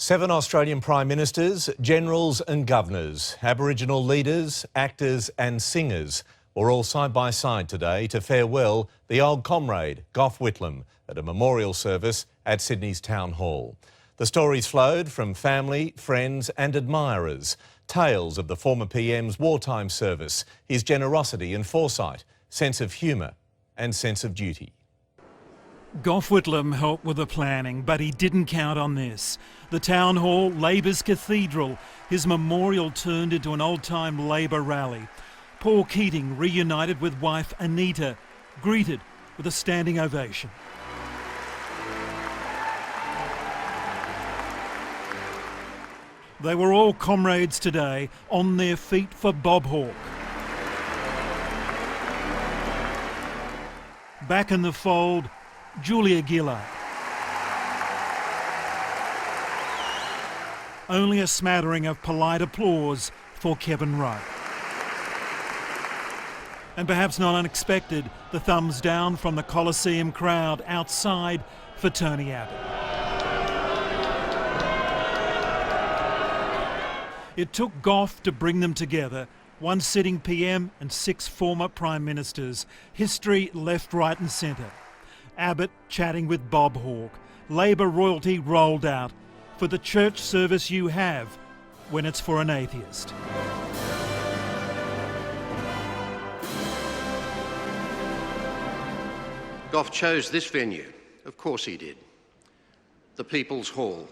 7 Australian Prime Ministers, Generals and Governors, Aboriginal leaders, actors and singers were all side by side today to farewell the old comrade, Gough Whitlam, at a memorial service at Sydney's Town Hall. The stories flowed from family, friends and admirers. Tales of the former PM's wartime service, his generosity and foresight, sense of humour and sense of duty. Gough Whitlam helped with the planning, but he didn't count on this. The Town Hall, Labor's cathedral, his memorial turned into an old-time Labor rally. Paul Keating reunited with wife Anita, greeted with a standing ovation. They were all comrades today, on their feet for Bob Hawke. Back in the fold, Julia Gillard. Only a smattering of polite applause for Kevin Wright. And perhaps not unexpected, the thumbs down from the Coliseum crowd outside for Tony Abbott. It took Gough to bring them together. One sitting PM and 6 former Prime Ministers. History left, right and centre. Abbott chatting with Bob Hawke. Labor royalty rolled out for the church service you have when it's for an atheist. Gough chose this venue. Of course he did. The People's Hall.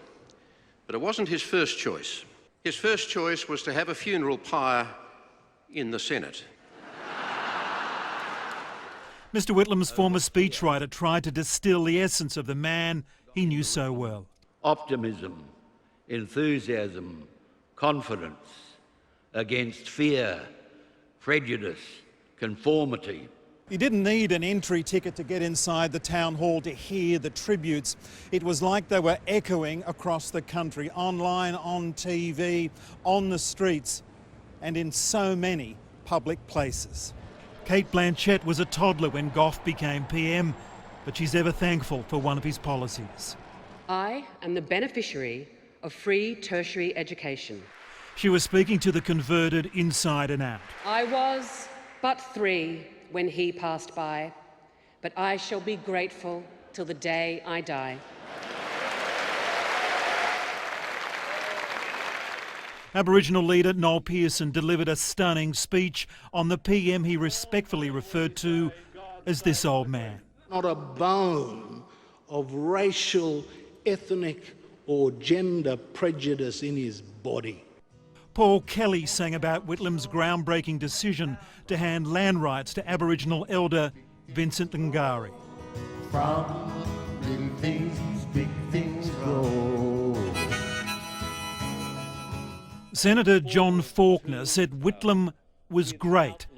But it wasn't his first choice. His first choice was to have a funeral pyre in the Senate. Mr Whitlam's former speechwriter tried to distill the essence of the man he knew so well. Optimism, enthusiasm, confidence against fear, prejudice, conformity. You didn't need an entry ticket to get inside the Town Hall to hear the tributes. It was like they were echoing across the country, online, on TV, on the streets, and in so many public places. Kate Blanchett was a toddler when Gough became PM, but she's ever thankful for one of his policies. I am the beneficiary of free tertiary education. She was speaking to the converted inside and out. I was but 3 when he passed by, but I shall be grateful till the day I die. Aboriginal leader Noel Pearson delivered a stunning speech on the PM he respectfully referred to as this old man. Not a bone of racial, ethnic or gender prejudice in his body. Paul Kelly sang about Whitlam's groundbreaking decision to hand land rights to Aboriginal elder Vincent Ngari. From little things, big things grow. Senator John Faulkner said Whitlam was great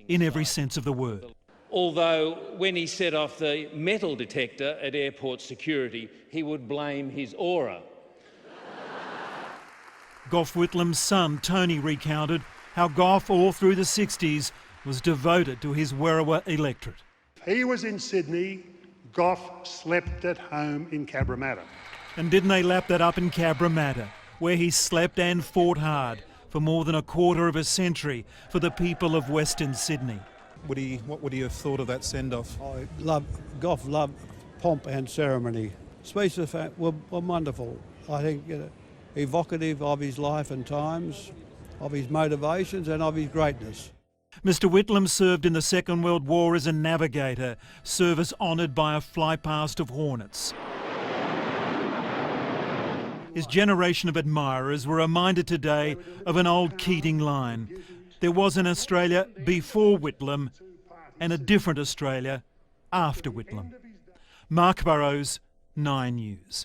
in every sense of the word. Although when he set off the metal detector at airport security, he would blame his aura. Gough Whitlam's son Tony recounted how Gough all through the 60s was devoted to his Werriwa electorate. He was in Sydney, Gough slept at home in Cabramatta. And didn't they lap that up in Cabramatta, where he slept and fought hard for more than a quarter of a century for the people of Western Sydney. What would he have thought of that send-off? Gough loved pomp and ceremony. Speeches were wonderful. I think evocative of his life and times, of his motivations and of his greatness. Mr Whitlam served in the Second World War as a navigator, service honoured by a flypast of Hornets. His generation of admirers were reminded today of an old Keating line. There was an Australia before Whitlam and a different Australia after Whitlam. Mark Burrows, 9 News.